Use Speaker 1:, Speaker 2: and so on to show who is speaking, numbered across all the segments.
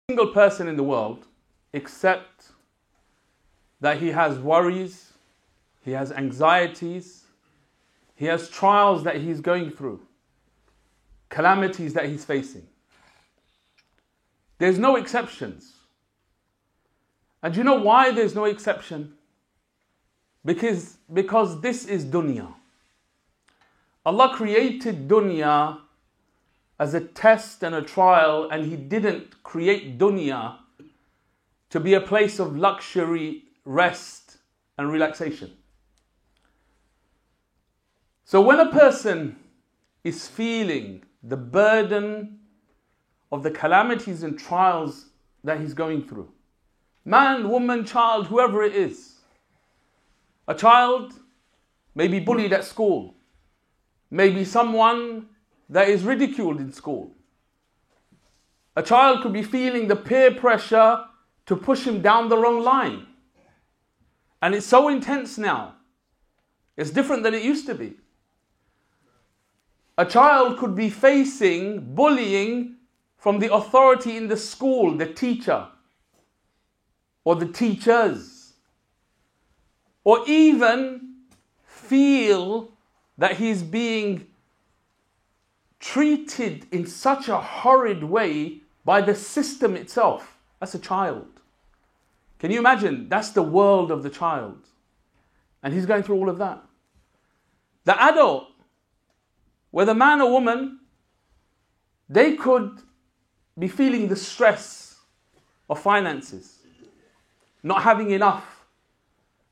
Speaker 1: Single person in the world, except that he has worries, he has anxieties, he has trials that he's going through, calamities that he's facing. There's no exceptions. And do you know why there's no exception? Because this is dunya. Allah created dunya as a test and a trial, and He didn't create dunya to be a place of luxury, rest and relaxation. So when a person is feeling the burden of the calamities and trials that he's going through, man, woman, child, whoever it is, a child may be bullied at school, maybe someone that is ridiculed in school. A child could be feeling the peer pressure to push him down the wrong line. And it's so intense now. It's different than it used to be. A child could be facing bullying from the authority in the school, the teacher, or the teachers, or even feel that he's being treated in such a horrid way by the system itself. That's a child. Can you imagine? That's the world of the child. And he's going through all of that. The adult, whether man or woman, they could be feeling the stress of finances, not having enough,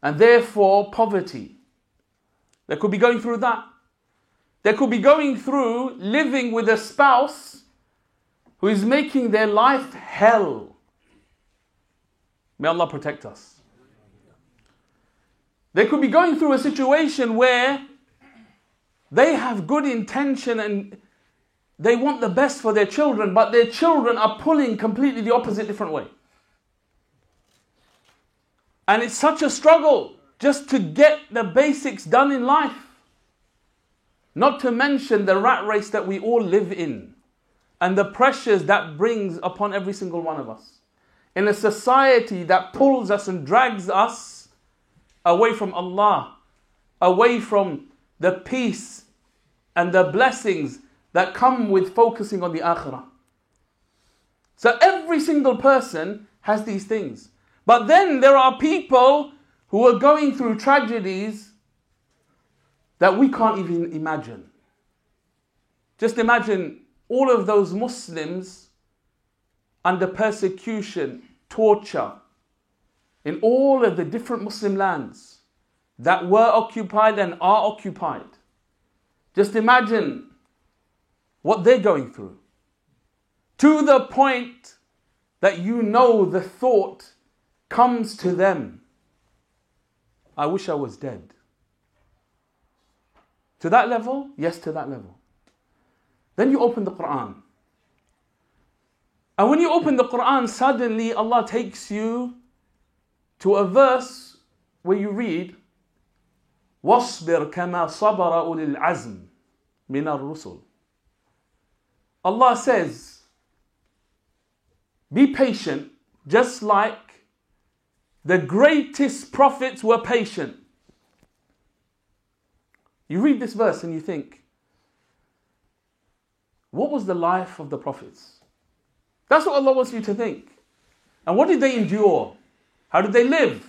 Speaker 1: and therefore poverty. They could be going through that. They could be going through living with a spouse who is making their life hell. May Allah protect us. They could be going through a situation where they have good intention and they want the best for their children, but their children are pulling completely the opposite, different way. And it's such a struggle just to get the basics done in life. Not to mention the rat race that we all live in and the pressures that brings upon every single one of us. In a society that pulls us and drags us away from Allah, away from the peace and the blessings that come with focusing on the akhirah. So every single person has these things. But then there are people who are going through tragedies that we can't even imagine. Just imagine all of those Muslims under persecution, torture, in all of the different Muslim lands that were occupied and are occupied. Just imagine what they're going through. To the point that you know the thought comes to them, I wish I was dead. To that level? Yes, to that level. Then you open the Quran. And when you open the Quran, suddenly Allah takes you to a verse where you read, وَاصْبِرْ كَمَا صَبَرَ أُولِي الْعَزْمِ مِنَ الرُّسُلِ. Allah says, be patient, just like the greatest prophets were patient. You read this verse and you think, what was the life of the prophets? That's what Allah wants you to think. And what did they endure? How did they live?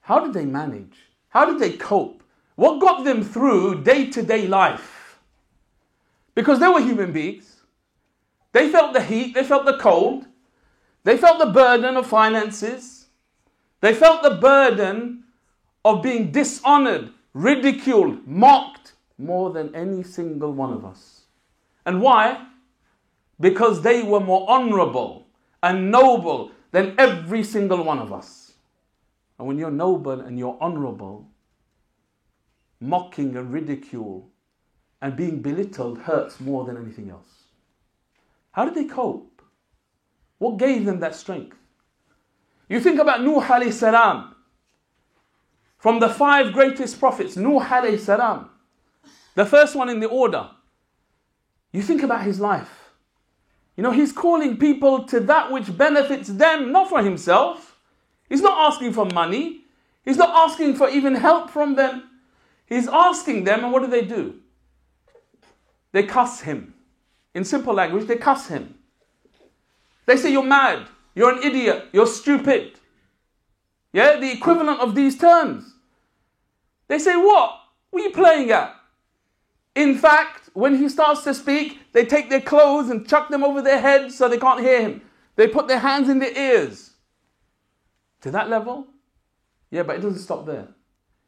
Speaker 1: How did they manage? How did they cope? What got them through day-to-day life? Because they were human beings. They felt the heat, they felt the cold, they felt the burden of finances, they felt the burden of being dishonored, ridiculed, mocked more than any single one of us. And why? Because they were more honorable and noble than every single one of us. And when you're noble and you're honorable, mocking and ridicule and being belittled hurts more than anything else. How did they cope? What gave them that strength? You think about Nuh alayhi salam. From the 5 greatest prophets, Nuh alayhi salam, the first one in the order. You think about his life. He's calling people to that which benefits them, not for himself. He's not asking for money. He's not asking for even help from them. He's asking them, and what do? They cuss him. In simple language, they cuss him. They say, you're mad, you're an idiot, you're stupid. Yeah, the equivalent of these terms. They say, what? What are you playing at? In fact, when he starts to speak, they take their clothes and chuck them over their heads so they can't hear him. They put their hands in their ears. To that level? Yeah, but it doesn't stop there.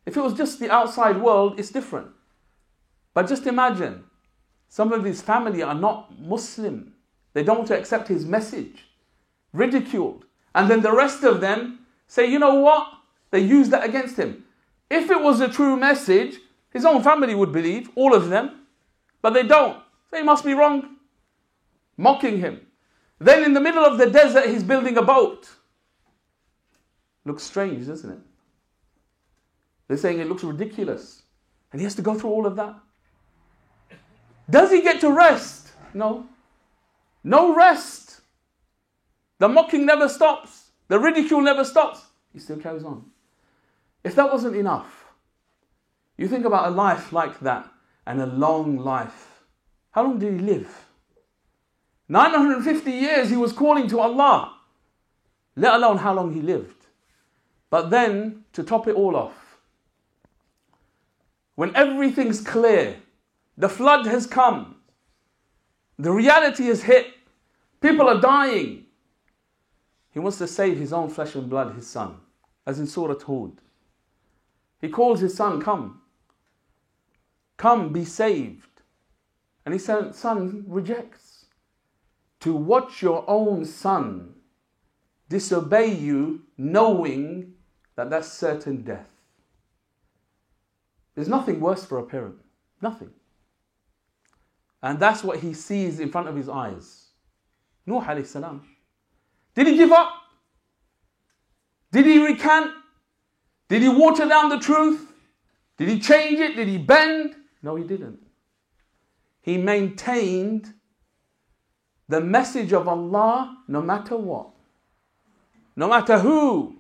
Speaker 1: If it was just the outside world, it's different. But just imagine, some of his family are not Muslim. They don't want to accept his message. Ridiculed. And then the rest of them say, you know what? They use that against him. If it was a true message, his own family would believe, all of them. But they don't. So he must be wrong. Mocking him. Then in the middle of the desert, he's building a boat. Looks strange, doesn't it? They're saying it looks ridiculous. And he has to go through all of that. Does he get to rest? No. No rest. The mocking never stops. The ridicule never stops. He still carries on. If that wasn't enough, you think about a life like that and a long life. How long did he live? 950 years he was calling to Allah, let alone how long he lived. But then, to top it all off, when everything's clear, the flood has come, the reality has hit, people are dying, he wants to save his own flesh and blood, his son, as in Surah Hud. He calls his son, come, be saved. And his son rejects. To watch your own son disobey you, knowing that that's certain death. There's nothing worse for a parent. Nothing. And that's what he sees in front of his eyes. Nuh alayhi salam. Did he give up? Did he recant? Did he water down the truth? Did he change it? Did he bend? No, he didn't. He maintained the message of Allah no matter what. No matter who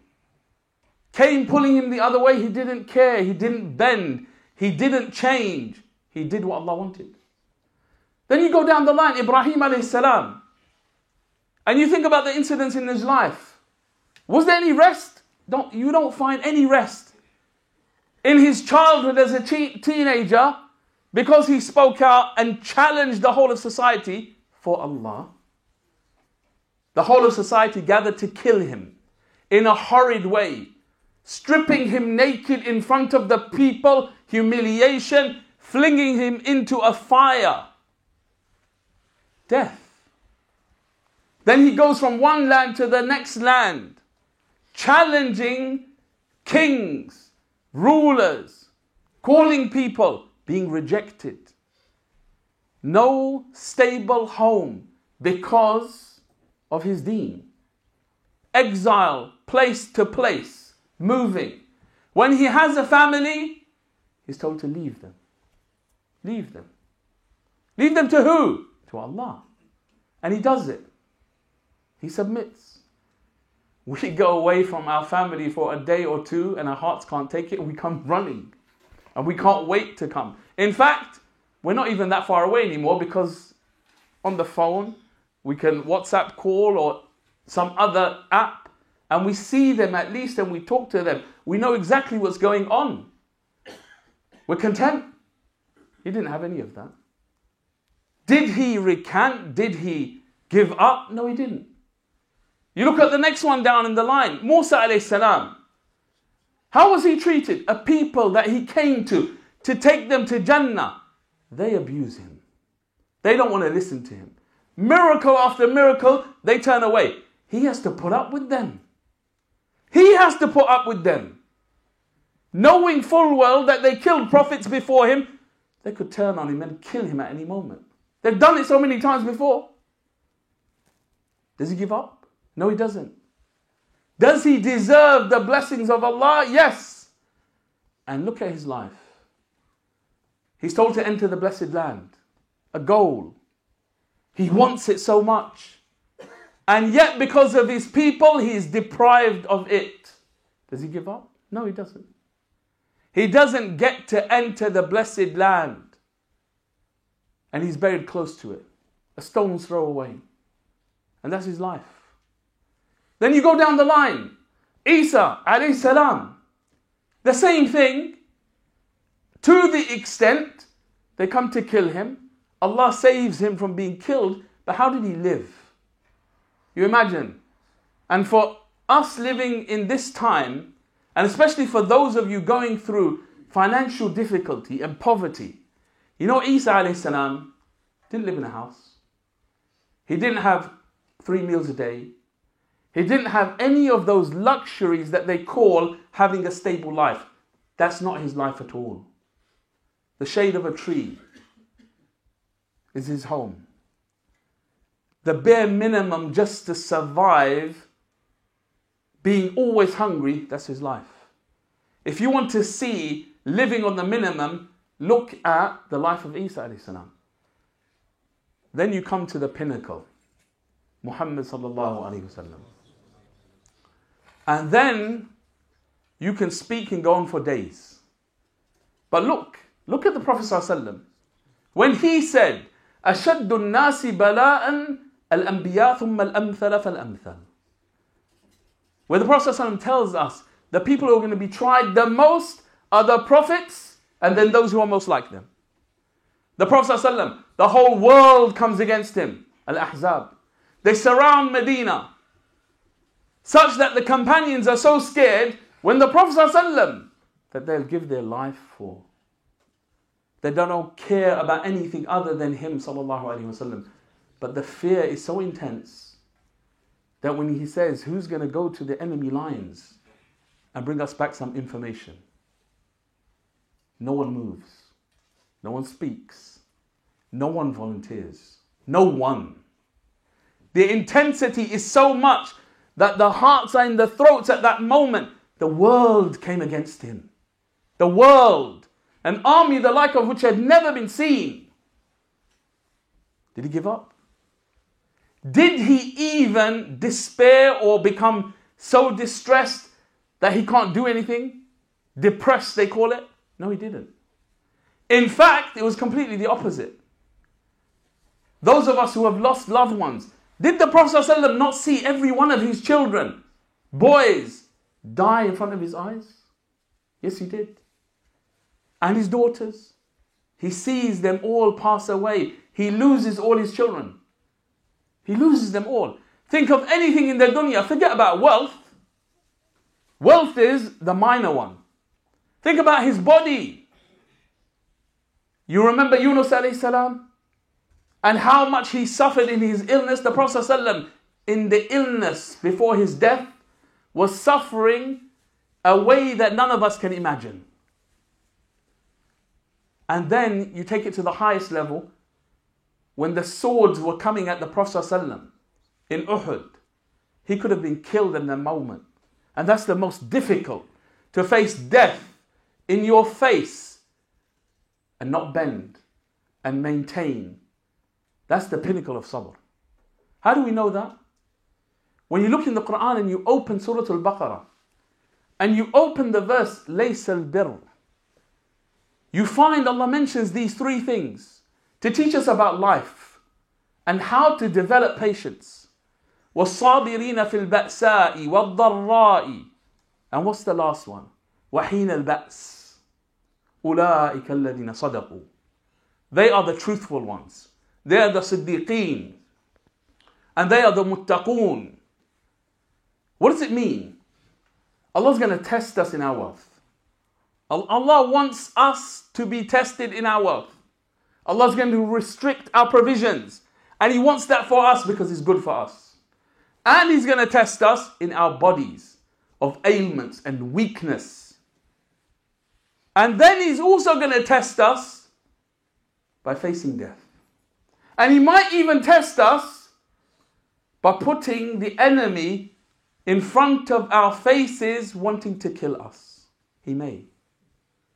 Speaker 1: came pulling him the other way, he didn't care. He didn't bend. He didn't change. He did what Allah wanted. Then you go down the line, Ibrahim alayhi salam. And you think about the incidents in his life. Was there any rest? You don't find any rest. In his childhood as a teenager, because he spoke out and challenged the whole of society for Allah, the whole of society gathered to kill him in a horrid way, stripping him naked in front of the people, humiliation, flinging him into a fire. Death. Then he goes from one land to the next land, challenging kings, rulers, calling people, being rejected. No stable home because of his deen. Exile, place to place, moving. When he has a family, he's told to leave them. Leave them. Leave them to who? To Allah. And he does it. He submits. We go away from our family for a day or two and our hearts can't take it and we come running. And we can't wait to come. In fact, we're not even that far away anymore because on the phone, we can WhatsApp call or some other app and we see them at least and we talk to them. We know exactly what's going on. We're content. He didn't have any of that. Did he recant? Did he give up? No, he didn't. You look at the next one down in the line, Musa alayhi salam. How was he treated? A people that he came to take them to Jannah. They abuse him. They don't want to listen to him. Miracle after miracle, they turn away. He has to put up with them. He has to put up with them. Knowing full well that they killed prophets before him, they could turn on him and kill him at any moment. They've done it so many times before. Does he give up? No, he doesn't. Does he deserve the blessings of Allah? Yes. And look at his life. He's told to enter the blessed land. A goal. He wants it so much. And yet because of his people, he is deprived of it. Does he give up? No, he doesn't. He doesn't get to enter the blessed land. And he's buried close to it. A stone's throw away. And that's his life. Then you go down the line. Isa alayhi salam. The same thing. To the extent they come to kill him. Allah saves him from being killed. But how did he live? You imagine. And for us living in this time, and especially for those of you going through financial difficulty and poverty, you know, Isa alayhi salam didn't live in a house. He didn't have 3 meals a day. He didn't have any of those luxuries that they call having a stable life. That's not his life at all. The shade of a tree is his home. The bare minimum just to survive, being always hungry, that's his life. If you want to see living on the minimum, look at the life of Isa alayhi salam. Then you come to the pinnacle, Muhammad sallallahu alayhi wasallam. And then you can speak and go on for days. But look at the Prophet sallallahu alayhi wasallam. When he said, أَشَدُّ النَّاسِ بَلَاءً الْأَنْبِيَاء ثُمَّ الْأَمْثَلَ فَالْأَمْثَلِ. Where the Prophet sallallahu alayhi wasallam tells us, the people who are going to be tried the most are the prophets, and then those who are most like them. The Prophet ﷺ, the whole world comes against him. Al-Ahzab. They surround Medina. Such that the companions are so scared when the Prophet ﷺ, that they'll give their life for. They don't care about anything other than him sallallahu alaihi wasallam. But the fear is so intense that when he says, who's going to go to the enemy lines and bring us back some information? No one moves. No one speaks. No one volunteers. No one. The intensity is so much that the hearts are in the throats at that moment. The world came against him. The world. An army the like of which had never been seen. Did he give up? Did he even despair or become so distressed that he can't do anything? Depressed, they call it. No, he didn't. In fact, it was completely the opposite. Those of us who have lost loved ones, did the Prophet ﷺ not see every one of his children, boys, die in front of his eyes? Yes, he did. And his daughters. He sees them all pass away. He loses all his children. He loses them all. Think of anything in the dunya. Forget about wealth. Wealth is the minor one. Think about his body. You remember Yunus alayhi salam? And how much he suffered in his illness. The Prophet ﷺ, in the illness before his death, was suffering a way that none of us can imagine. And then you take it to the highest level, when the swords were coming at the Prophet ﷺ in Uhud, he could have been killed in the moment. And that's the most difficult, to face death in your face and not bend and maintain. That's the pinnacle of sabr. How do we know that? When you look in the Quran and you open Surah Al-Baqarah and you open the verse لَيْسَ الْبِرُّ, you find Allah mentions these 3 things to teach us about life and how to develop patience. وَالصَّابِرِينَ فِي الْبَأْسَاءِ وَالضَّرَّاءِ. And what's the last one? وَحِينَ الْبَأْسِ أُولَٰئِكَ الَّذِينَ صَدَقُوا. They are the truthful ones. They are the siddiqeen. And they are the muttaqoon. What does it mean? Allah's going to test us in our wealth. Allah wants us to be tested in our wealth. Allah's going to restrict our provisions. And He wants that for us because it's good for us. And He's going to test us in our bodies of ailments and weakness. And then He's also going to test us by facing death. And He might even test us by putting the enemy in front of our faces wanting to kill us. He may.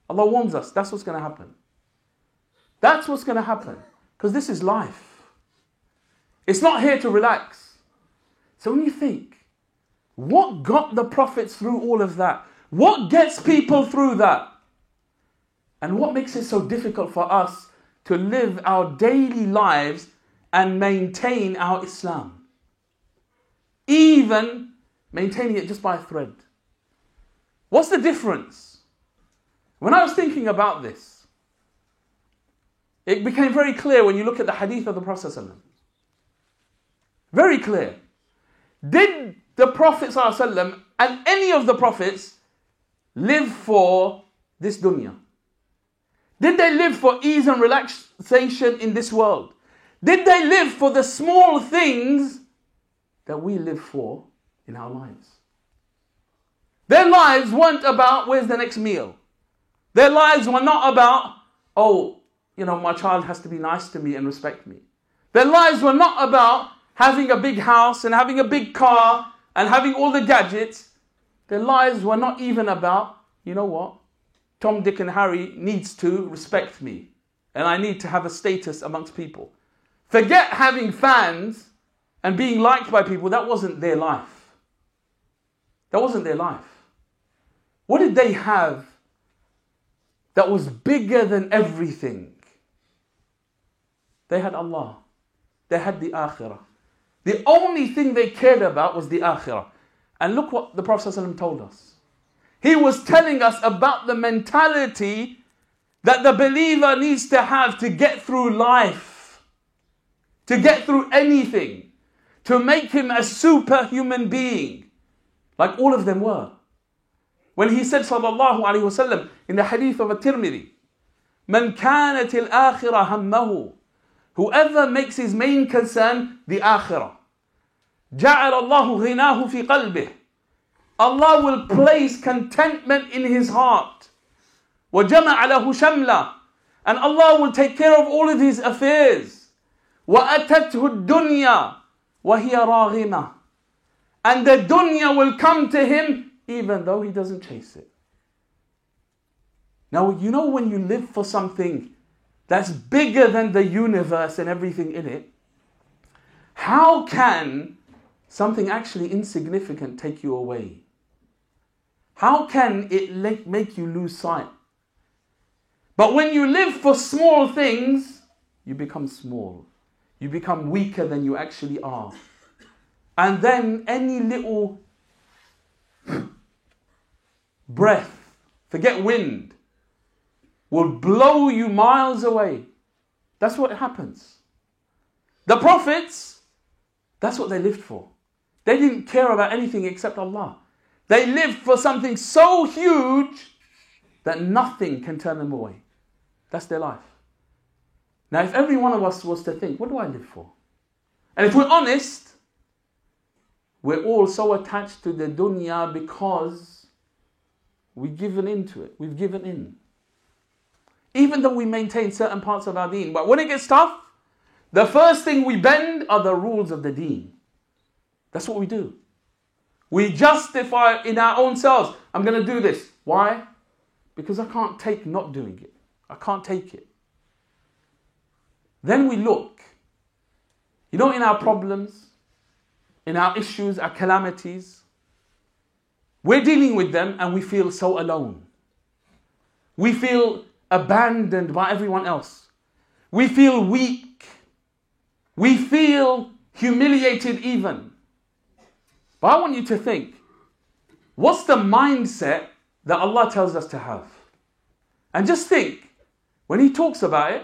Speaker 1: Allah warns us, that's what's going to happen. That's what's going to happen. Because this is life. It's not here to relax. So when you think, what got the prophets through all of that? What gets people through that? And what makes it so difficult for us to live our daily lives and maintain our Islam? Even maintaining it just by a thread. What's the difference? When I was thinking about this, it became very clear when you look at the hadith of the Prophet ﷺ. Very clear. Did the Prophet ﷺ and any of the prophets live for this dunya? Did they live for ease and relaxation in this world? Did they live for the small things that we live for in our lives? Their lives weren't about where's the next meal. Their lives were not about, my child has to be nice to me and respect me. Their lives were not about having a big house and having a big car and having all the gadgets. Their lives were not even about, Tom, Dick and Harry needs to respect me and I need to have a status amongst people. Forget having fans and being liked by people. That wasn't their life. That wasn't their life. What did they have that was bigger than everything? They had Allah. They had the Akhirah. The only thing they cared about was the Akhirah. And look what the Prophet ﷺ told us. He was telling us about the mentality that the believer needs to have to get through life, to get through anything, to make him a superhuman being, like all of them were. When he said, sallallahu alayhi wasallam, in the hadith of At-Tirmidhi, "Man kanat al-akhirah hammahu," whoever makes his main concern the akhirah, جَعَلَ اللَّهُ غِنَاهُ فِي قَلْبِهِ, Allah will place contentment in his heart. وَجَمَعَ لَهُ شَمْلًا, and Allah will take care of all of his affairs. وَأَتَتْهُ الدُّنْيَا وَهِيَ رَاغِمَةٌ, and the dunya will come to him even though he doesn't chase it. Now, when you live for something that's bigger than the universe and everything in it, how can something actually insignificant take you away? How can it make you lose sight? But when you live for small things, you become small. You become weaker than you actually are. And then any little breath, forget wind, will blow you miles away. That's what happens. The prophets, that's what they lived for. They didn't care about anything except Allah. They lived for something so huge that nothing can turn them away. That's their life. Now, if every one of us was to think, what do I live for? And if we're honest, we're all so attached to the dunya because we've given into it. We've given in. Even though we maintain certain parts of our deen. But when it gets tough, the first thing we bend are the rules of the deen. That's what we do. We justify in our own selves, I'm going to do this. Why? Because I can't take not doing it. I can't take it. Then we look. In our problems, in our issues, our calamities, we're dealing with them and we feel so alone. We feel abandoned by everyone else. We feel weak. We feel humiliated even. But I want you to think, what's the mindset that Allah tells us to have? And just think, when He talks about it,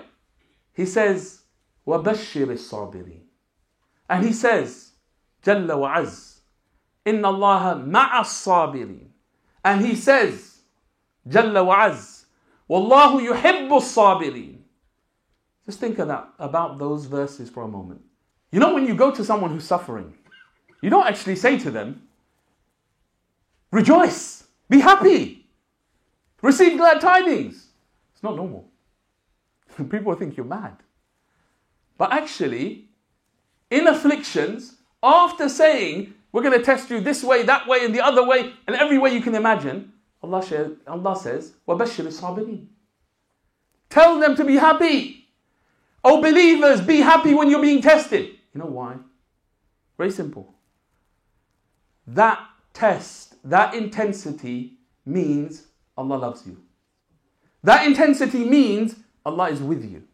Speaker 1: He says, وَبَشِّرِ الصَّابِرِينَ. And He says, جَلَّ وَعَزْ, إِنَّ اللَّهَ مَعَ الصَّابِرِينَ. And He says, جَلَّ وَعَزْ, وَاللَّهُ يُحِبُّ الصَّابِرِينَ. Just think of that, about those verses for a moment. When you go to someone who's suffering, you don't actually say to them, rejoice, be happy, receive glad tidings. It's not normal. People think you're mad. But actually, in afflictions, after saying, we're going to test you this way, that way, and the other way, and every way you can imagine, Allah says, وَبَشِّرِ الصَّابِرِينَ. Tell them to be happy. Oh believers, be happy when you're being tested. You know why? Very simple. That test, that intensity means Allah loves you. That intensity means Allah is with you.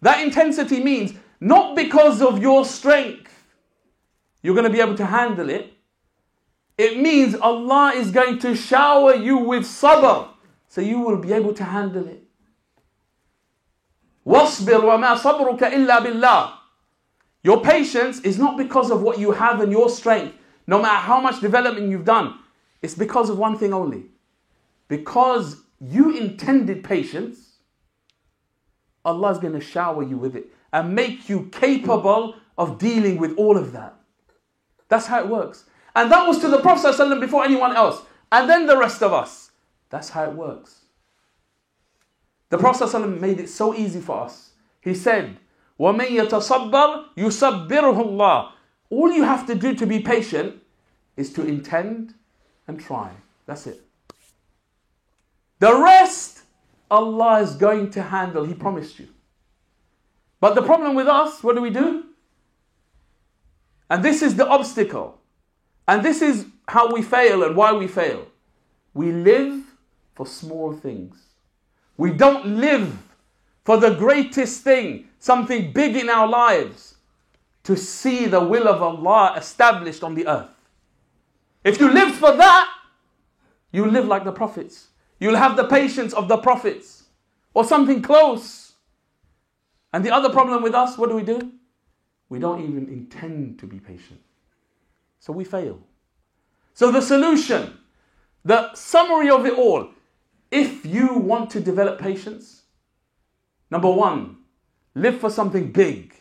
Speaker 1: That intensity means not because of your strength you're going to be able to handle it. It means Allah is going to shower you with sabr, so you will be able to handle it. وَاصْبِرْ وَمَا صَبْرُكَ إِلَّا بِاللَّهِ. Your patience is not because of what you have and your strength, no matter how much development you've done. It's because of one thing only. Because you intended patience, Allah is going to shower you with it and make you capable of dealing with all of that. That's how it works. And that was to the Prophet ﷺ before anyone else. And then the rest of us. That's how it works. The Prophet ﷺ made it so easy for us. He said, وَمَنْ يَتَصَبَّرْ يُصَبِّرُهُ اللَّهِ. All you have to do to be patient is to intend and try. That's it. The rest, Allah is going to handle. He promised you. But the problem with us, what do? And this is the obstacle. And this is how we fail and why we fail. We live for small things. We don't live for the greatest thing, something big in our lives, to see the will of Allah established on the earth. If you lived for that, you live like the prophets. You'll have the patience of the prophets or something close. And the other problem with us, what do? We don't even intend to be patient. So we fail. So the solution, the summary of it all, if you want to develop patience, number one, live for something big.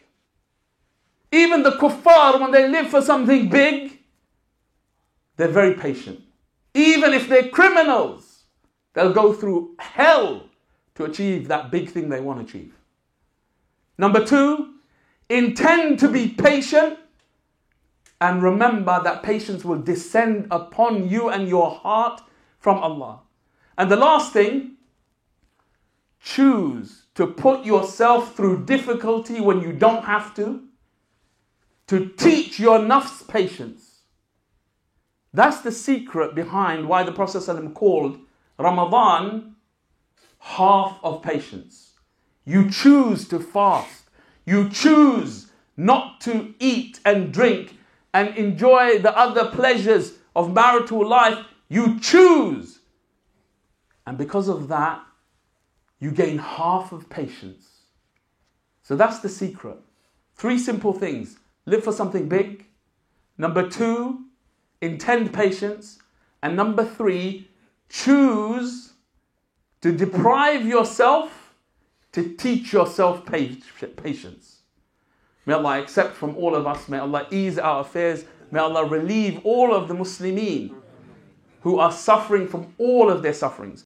Speaker 1: Even the kuffar, when they live for something big, they're very patient. Even if they're criminals, they'll go through hell to achieve that big thing they want to achieve. Number two, intend to be patient and remember that patience will descend upon you and your heart from Allah. And the last thing, choose to put yourself through difficulty when you don't have to teach your nafs patience. That's the secret behind why the Prophet ﷺ called Ramadan half of patience. You choose to fast. You choose not to eat and drink and enjoy the other pleasures of marital life. You choose. And because of that, you gain half of patience. So that's the secret. 3 simple things. Live for something big. Number 2, intend patience. And number 3, choose to deprive yourself to teach yourself patience. May Allah accept from all of us. May Allah ease our affairs. May Allah relieve all of the Muslimin who are suffering from all of their sufferings.